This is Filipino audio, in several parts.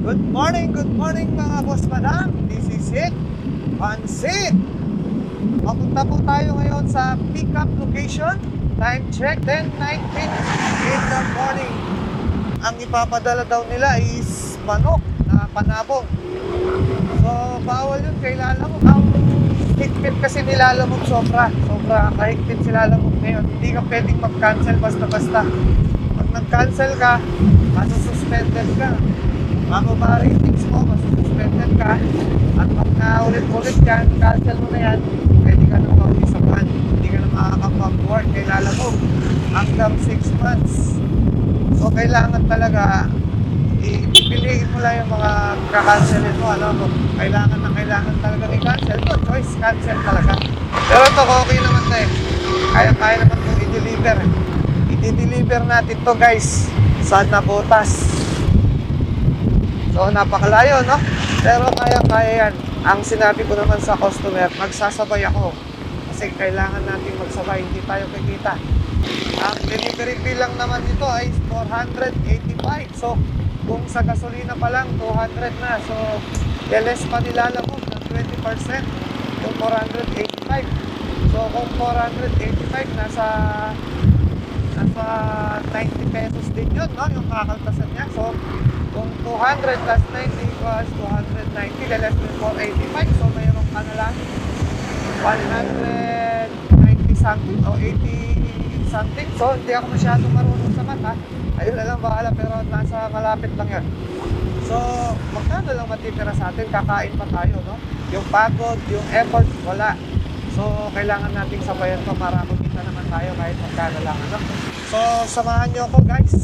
Good morning mga boss madam. This is it, Pansit. Papunta po tayo ngayon sa pick-up location. Time check, 10:19 in the morning. Ang ipapadala daw nila is manok na panabong. So, bawal yun, kailangan mo. Ang higpit kasi nilalamog sobra. Sobra kahigpit nilalamog ngayon. Hindi ka pwedeng mag-cancel basta-basta. Pag nag-cancel ka, masususpended ka. Mababa ratings mo, masususpended ka. At pag naulit-ulit ka, cancel mo na yan, pwede ka nang mauwi sa ban. Hindi ka na makakapag-work, kailangan mo hanggang 6 months. So kailangan talaga ipipiliin mo lang yung mga kakancelin mo. Kailangan talaga i-cancel. No choice, cancel talaga. Pero ito, okay naman na eh. Kaya naman itong i-deliver. I-deliver natin to guys sa Navotas. So napakalayo, no? Pero kaya yan. Ang sinabi ko naman sa customer, magsasabay ako. Kasi kailangan natin magsabay, hindi tayo kikita. Ang delivery fee lang naman nito ay 485. So kung sa gasolina pa lang, 200 na. So less pa nilalamog ng 20% yung 485. So kung 485, nasa 90 pesos din yun, no? Yung kakaltasan niya. So kung 200 plus 90 equals 290, less than 485. So mayroon ka na lang 190 something o 80 something. So hindi ako masyadong marunong sa math, ha? Ayun na lang bahala, pero nasa malapit lang yun. So magkano lang matitira sa atin, kakain pa tayo, no? Yung pagod, yung effort, wala. So kailangan nating sabayan pa para magkita naman tayo kahit magkano lang, ano? So samahan nyo ako guys.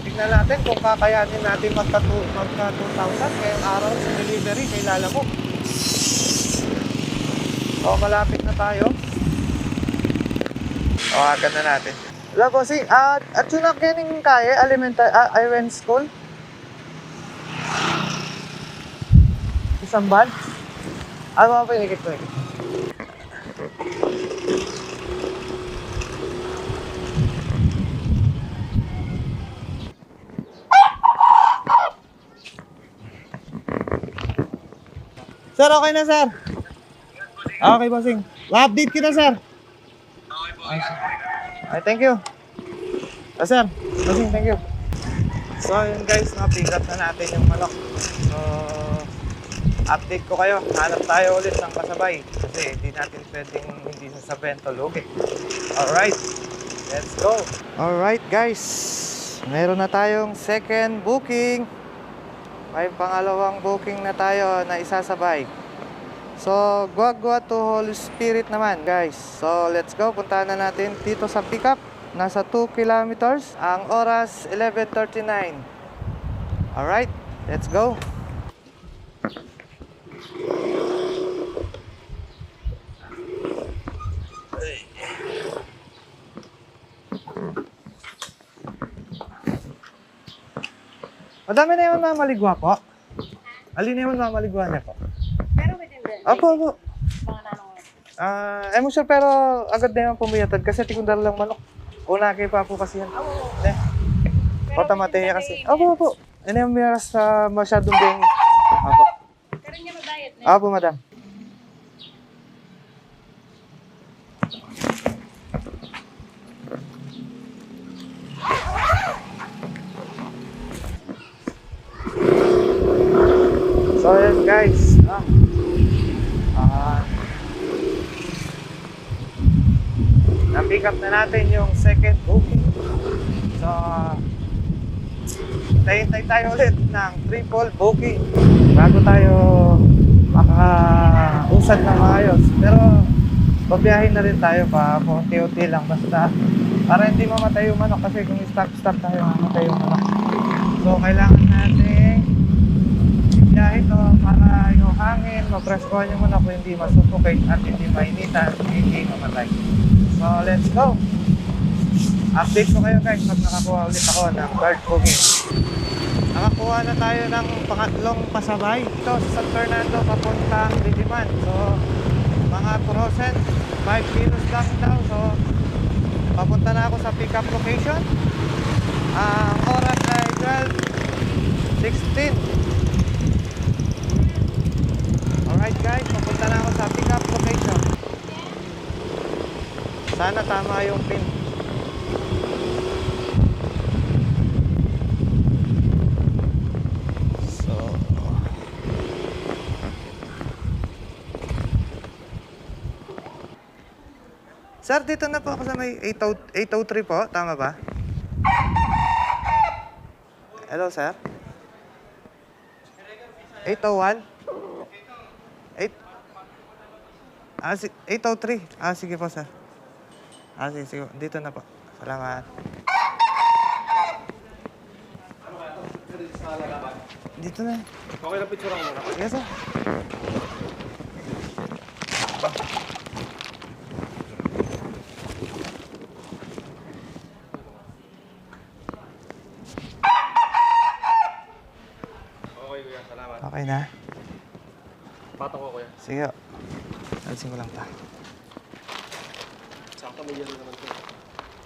Tignan natin kung kakayanin natin magka 2,000 ngayong araw sa delivery kay Lalamog. So malapit na tayo. Tawagan na natin. Hello bossing, at yun ang kining kaya Iron School? Isang ban? Ano mga pinikit ko? Sir, okay na sir. Okay bossing. Ma-update kita sir. Okay bossing. Ay, thank you. Sir, bossing, thank you. So yun guys, napigat na natin yung manok. So update ko kayo. Hanap tayo ulit ng kasabay. Kasi hindi natin pwedeng hindi sasabihin to lugi. Alright, let's go. Alright guys, meron na tayong second booking. May pangalawang booking na tayo na isasabay. So, Guagua to Holy Spirit naman, guys. So, let's go. Puntahan na natin dito sa pickup. Nasa 2 kilometers. Ang oras, 11:39. Alright, let's go. Madami na yung mamaligwa po. Alin na yung mamaligwa niya po? Pero within the Opo. mga nanong Mo sir, pero agad na yung pumiyatad kasi tikundar lang manok. Una kayo pa po kasi yan. Otomateya kasi. Opo. Ano yung miras sa masyadong bing. Opo. pero niya mabayad na. Opo, madam. So yun guys, na-pick up na natin yung second booking. So hintay tayo ulit ng triple booking bago tayo makausad na maayos. Pero babiyahin na rin tayo pa, unti-unti lang basta para hindi mamatay yung manok, kasi kung stop tayo mamatay yung manok. So kailangan natin biyahe to para yung hangin mapreskuhan yung manok, hindi masuffocate at hindi mainitan, hindi mamatay. So let's go. Update ko kayo guys pag nakakuha ulit ako ng third booking. Nakakuha na tayo ng pangatlong pasabay ito sa San Fernando papuntang Diliman. So mga Turosen, 5 kilos lang daw. So papunta na ako sa pick up location. Ang oras ay tama yung pin. So, sir, dito na po ako sa may 803 po. Tama ba? Hello, sir? 801? 8? 803. Sige po, sir. Sige. Dito na po. Salamat. Dito na. Okay lang, picture ako muna. Yes, sir. Okay, kuya. Salamat. Okay na. Patok ko, kuya. Sige. Alisin ko lang pa. Sakto, may yelo naman ko.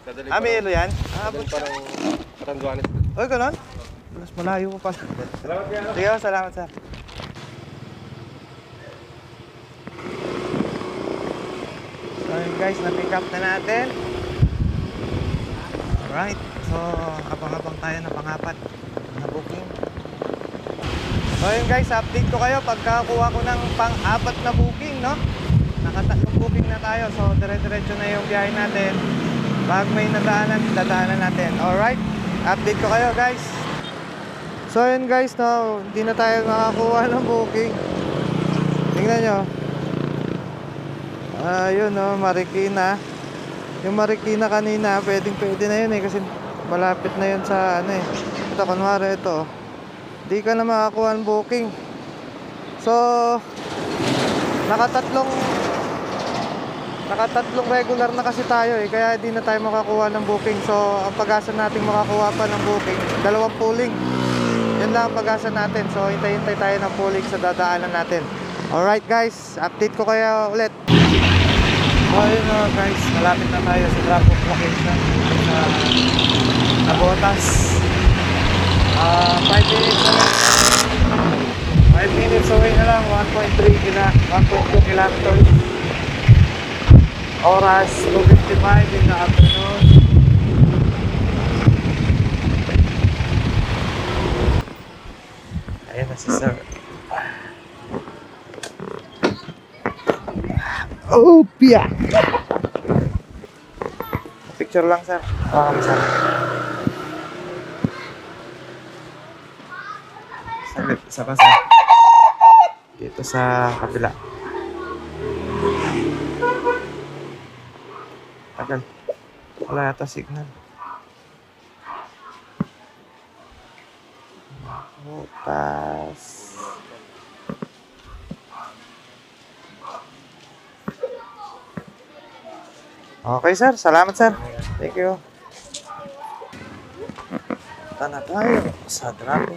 Dadali May yelo yan? Dadali parang Katanduanes. Oy, ganun? Mas malayo ko pala. Salamat, kuya. Sige, salamat, sir. So yun guys, na-pick up na natin. Alright. So, abang-abang tayo na pang-apat na booking. So yun guys, update ko kayo pagkakuha ko ng pang-apat na booking, no? Nakatatlong booking na tayo. So, dire-diretso na yung biyahe natin. Pag may dadaanan natin. Alright. Update ko kayo guys. So yun guys, no, hindi na tayo makakuha ng booking. Tingnan nyo. Yun, no, Marikina. Yung Marikina kanina, pwede na yun eh, kasi malapit na yun sa ano eh. Ito, kunwari ito. Hindi ka na makakuha ng booking. So, nakatatlong regular na kasi tayo eh, kaya hindi na tayo makakuha ng booking. So, ang pag-asa natin makakuha pa ng booking, 2 pooling. Yan lang ang pag-asa natin. So, hintay-hintay tayo ng pooling sa dadaanan natin. Alright guys, update ko kaya ulit. So, yun guys, malapit na tayo sa drop-off location sa Nabotas. 5 minutes na lang. 5 minutes away na lang, 1.2 kilometers. Oras, 2:55 in the afternoon. Ayan na si sir. Oh, piya! Picture lang, sir. Sir. Saglit, isa pa, sir. Dito sa kabila. Tagal. Wala yata signal. Bukas. Okay, sir. Salamat, sir. Thank you. Punta na tayo sa drop.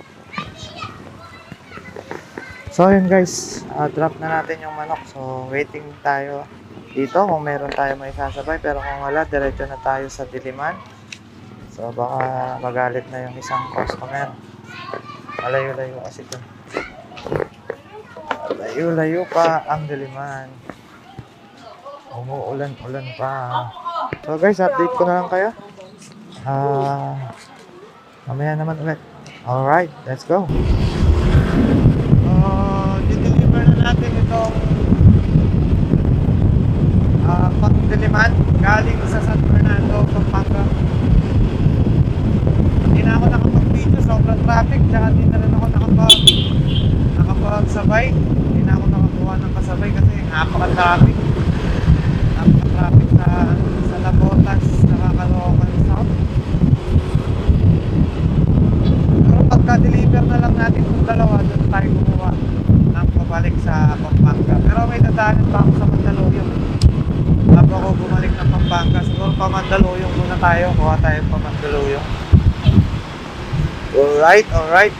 So, yun guys. Drop na natin yung manok. So, waiting tayo dito kung meron tayo may sasabay. Pero kung wala, diretso na tayo sa Diliman. So, baka magalit na yung isang customer. Malayo-layo kasi ito. Layo-layo pa ang Diliman. Umuulan-ulan pa. So guys, update ko na lang kayo. Mamaya naman ulit. Alright, let's go. Dideliver na natin itong pang-Diliman galing sa San Fernando, Pampanga. Hindi na ako nakapag-video, sobrang traffic, tsaka hindi na rin ako nakapagsabay. Hindi na ako nakakuha ng kasabay kasi napaka-traffic. Napaka-traffic sa Nabotas, nakakalokan south. Pero pagka-deliver na lang natin itong dalawa, doon tayo gumawa ng pabalik sa Pampanga. Pero may dadaanan pa ako sa Mandaluyong. Bago ako bumalik ng Pampanga, siguro pa Mandaluyong muna tayo. Kuha tayo pa Mandaluyong. Alright.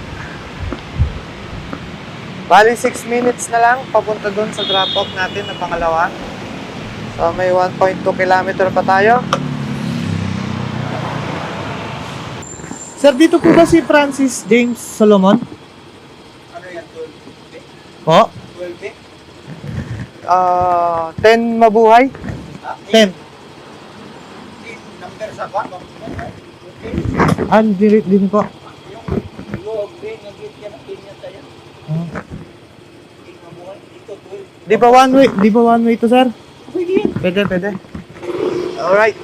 Bali 6 minutes na lang papunta doon sa drop-off natin na pangalawa. So may 1.2 kilometer pa tayo. Sir, dito po ba si Francis James Solomon? Ano yan, 12? Po? 12? 10 mabuhay? 10. Sa kwan, no? Din po. Loob, green, ang gate yan, ang ganyan tayo. Ito, Di ba one way to, sir? Pwede. Alright.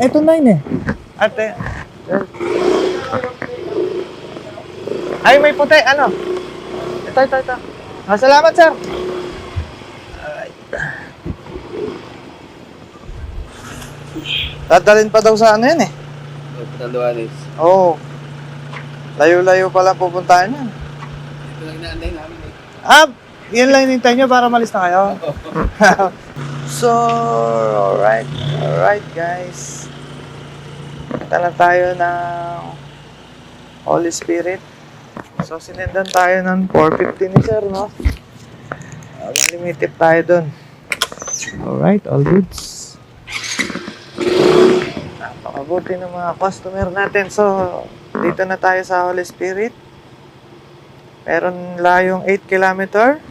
Ito 9 eh. Ate. Ay, may puti. Ano? Ito. Salamat, sir. Alright. Dadalhin pa daw sa ano yan eh. Patanduanes. Oo. Layo-layo pala pupuntahan yan. Ito lang inaantay namin eh. Yan lang hinintay nyo para malis na kayo. So, alright guys. Punta na tayo ng Holy Spirit. So, sinendan tayo ng 450 ni sir, no? Limited tayo dun. Alright, all goods. Napakabuti ng mga customer natin. So, dito na tayo sa Holy Spirit. Meron layong 8 kilometer.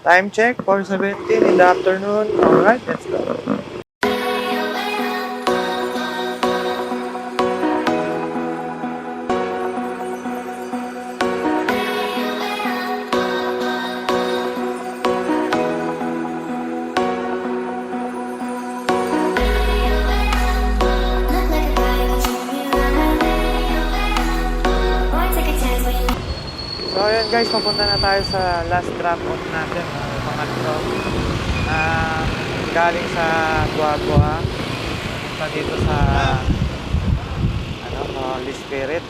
Time check, 4:17 in the afternoon. Alright, let's go. So ayan guys, papunta na tayo sa last drop off natin, pangatlo. Galing sa Guagua pa dito sa Holy Spirit.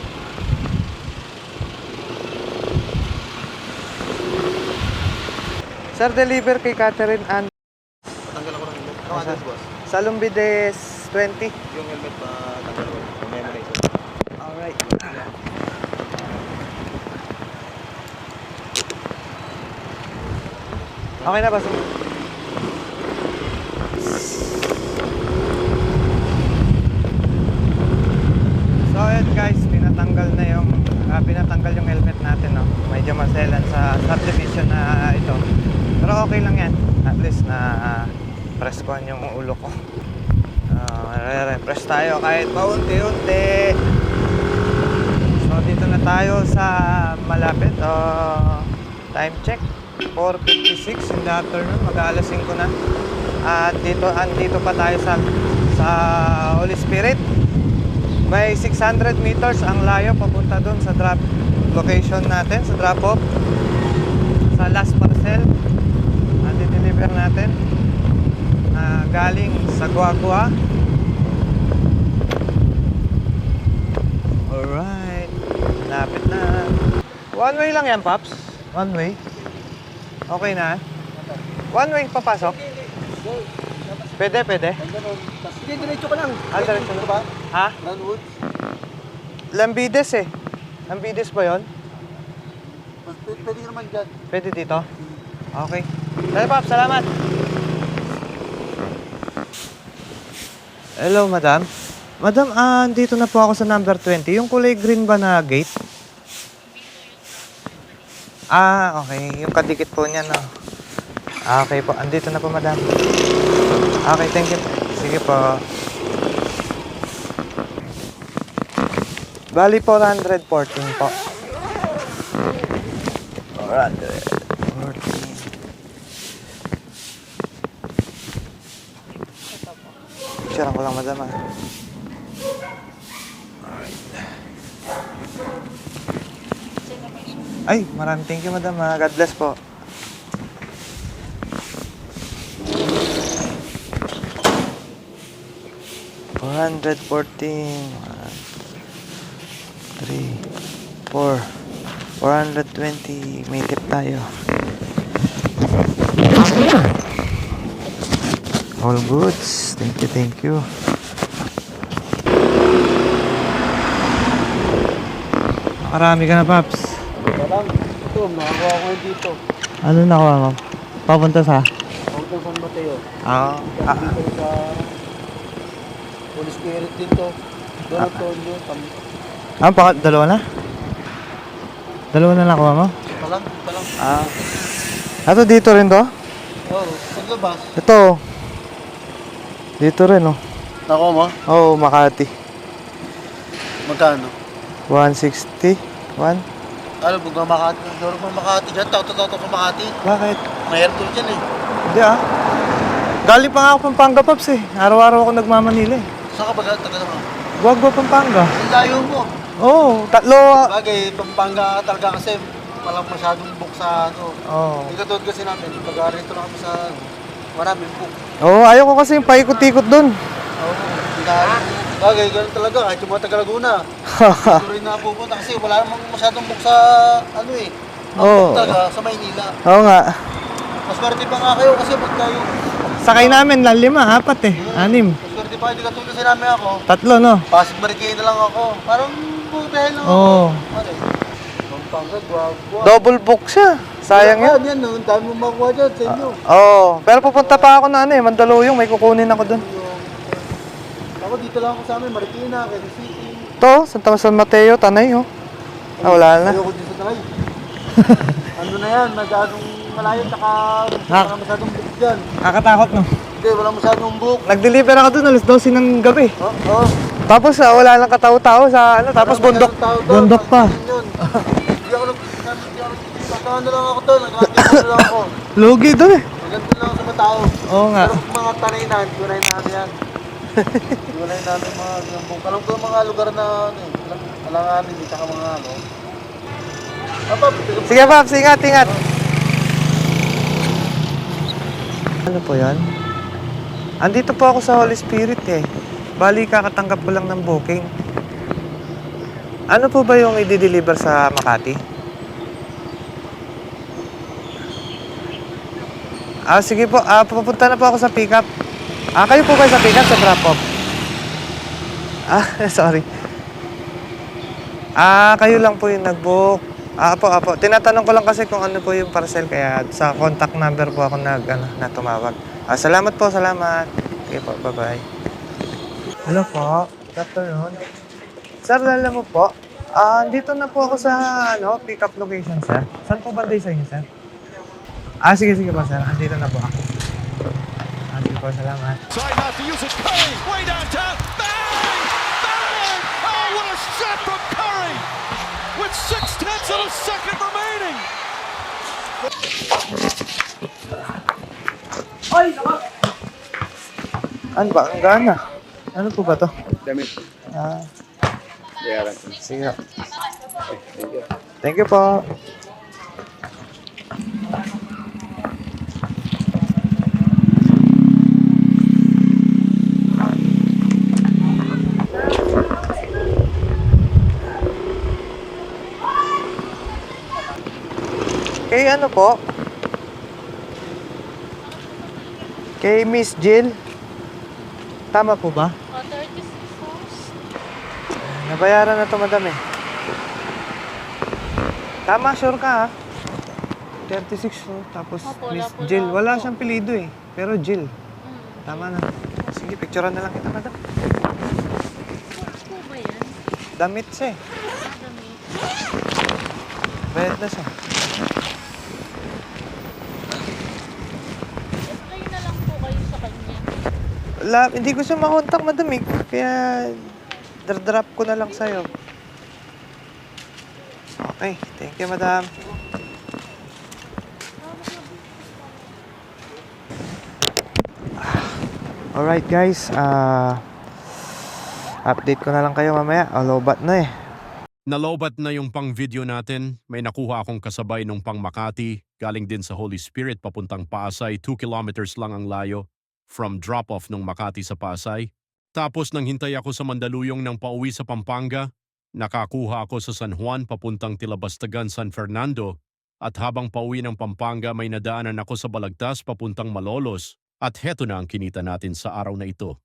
Sir, deliver kay Catherine Ann Patanggal ako ng helmet. Kawasan, boss. sa Lumbides 20. Yung helmet pa tanggal ko. Mamaya mo na ito. Alright. Okay na ba? So ayan guys, pinatanggal yung helmet natin, no? Medyo maselan sa subdivision na ito. Pero okay lang yan. At least na preskohan yung ulo ko. Re-refresh tayo kahit paunti-unti. So dito na tayo sa malapit. Time check, 4:56 in the afternoon. Mag-aalas 5 na. At andito pa tayo sa Holy Spirit. May 600 meters ang layo papunta doon sa drop location natin, sa drop off. Sa last parcel na deliver natin. Galing sa Guagua. Alright. Lapit na. One way lang yan, Paps? One way? Okay na? One way papasok? Pwede. Sige, diretso ka lang. Diretso na ba? Ha? Brownwoods. Lambides eh. Lambides ba yun? Pwede naman dyan. Pwede dito? Okay. Dali, Paps, salamat. Hello, madam. Madam, andito na po ako sa number 20. Yung kulay green ba na gate? Okay. Yung kadikit po niya, no? Okay po. Andito na po, madam. Okay, thank you. Sige po. Bali, 414 po. 414. Picturean ko lang, madam, ha. Ay, maraming thank you, madam, ha. God bless po. $414. 3, 4, 420. May tip tayo. All goods. Thank you. Marami ka na, Paps. Parang, ito, nakakuha ko yun dito. Ano nakuha mo? Papunta sa? Papunta San Mateo. Dito sa Holy Spirit dito. Doon ito, Dalawa na? Dalawa na nakuha mo? Palang. Ito dito rin to? Oo, paglabas. Ito. Dito rin, oh. Nako mo? Oo, Makati. Magkano? 160. 1? Ano, pag Makati, nagduro pa Makati dyan, tao-tao ka Makati. Bakit? Mayroon ko dyan eh. Hindi ah. Galing pa nga ako Pampanga, Paps eh. Araw-araw ako nagmamanila eh. Saan ka ba taga naman? Guagua, Pampanga. Ang layo mo. Oo, tatlo. Bagay, Pampanga talaga kasi walang masyadong book sa ano. Oo. Ikatulad kasi namin, pag rito na kami sa ano, maraming book. Oo, ayaw ko kasi yung paikot-ikot dun. Oo. Bagay, ganun talaga, kahit yung mga taga Laguna. Dito rin na pupunta kasi wala namang masyadong book sa ano eh. Ang Oo. book talaga sa Maynila. Oo nga. Mas swerte pa nga kayo kasi pag tayo, Sakay namin lang 5, 4 eh. 6. mas swerte pa, hindi katulad kasi namin ako. 3 no? Pasig Marikina na lang ako. Parang bumibiyahe lang ako. Oo. Ano eh. Pampanga, guwagwa. Double book siya. Sayang yun. Yan, ang dami mo makuha dyan sa inyo. Oo. Pero pupunta pa ako na ano eh, Mandaluyong. May kukunin ako dun. Ako dito lang ako sa amin, Marikina, Quezon City. To, San Mateo, Tanay oh. Ah, wala na. Ayoko din sa Tanay. Ano na yan, masyadong malayo, tsaka wala masyadong book dyan. Nakakatakot no? Hindi, wala masyadong book. Nag-deliver ako dun, alas 12 ng gabi. Oo. Tapos wala lang katao-tao sa ano, tapos bundok. Bundok pa. Hindi ako nagtataan na lang ako doon, nag-random na lang ako. Lugi dun eh. Maganda lang ako sa mga tao. Oo nga. Pero kung mga tanay na, tunay namin yan. Tunay namin mga gambong. Alam ko yung mga lugar na ano eh, alanganin eh, tsaka mga ano. Sige Paps, ingat, ingat. Ano po yan? Andito po ako sa Holy Spirit eh. Bali, kakatanggap ko lang ng booking. Ano po ba yung i-deliver sa Makati? Sige po. Pupunta na po ako sa pickup. Kayo po ba sa pickup sa drop-off? Sorry. Kayo lang po yung nag-book. Apo. Tinatanong ko lang kasi kung ano po yung parcel. Kaya sa contact number po ako na tumawag. Salamat po, salamat. Okay po, bye-bye. Hello po. Good afternoon. Sir, alam mo po, dito na po ako sa pick-up location, sir. Saan po banday sa inyo, sir? Sige po, sir. Andito na po ako. Sige po, salamat. Try not to use it. Curry, way downtown. Bang! Bang! Oh, what a shot from Curry! With 0.6 of a second remaining. Ano ba? Ang gana. Ano po ba to? Damit. Bayaran ko. Sige. Thank you. Thank you po. Kay ano po? Kay Miss Jill? Tama po ba? 36 hours. Nabayaran na to, madam eh. Tama, sure ka ha? 36 oh. Tapos Opo, Miss wala po Jill. na Wala po. siyang pilido eh. Pero Jill. Tama na. Sige, picturean na lang kita, madam. Ano po ba yan? Damit siya eh. Damit. Bayad na siya. Apply na lang po kayo sa kanya. Hindi ko siya makontak, madam eh. Kaya, drop ko na lang sa'yo. Okay, thank you, madam. Alright guys, update ko na lang kayo mamaya. Lobat na eh. Nalobat na yung pang video natin. May nakuha akong kasabay nung pang Makati. Galing din sa Holy Spirit papuntang Pasay. 2 kilometers lang ang layo from drop-off nung Makati sa Pasay. Tapos nang hintay ako sa Mandaluyong ng pauwi sa Pampanga, nakakuha ako sa San Juan papuntang Tilabastagan, San Fernando. At habang pauwi ng Pampanga may nadaanan ako sa Balagtas papuntang Malolos. At heto na ang kinita natin sa araw na ito.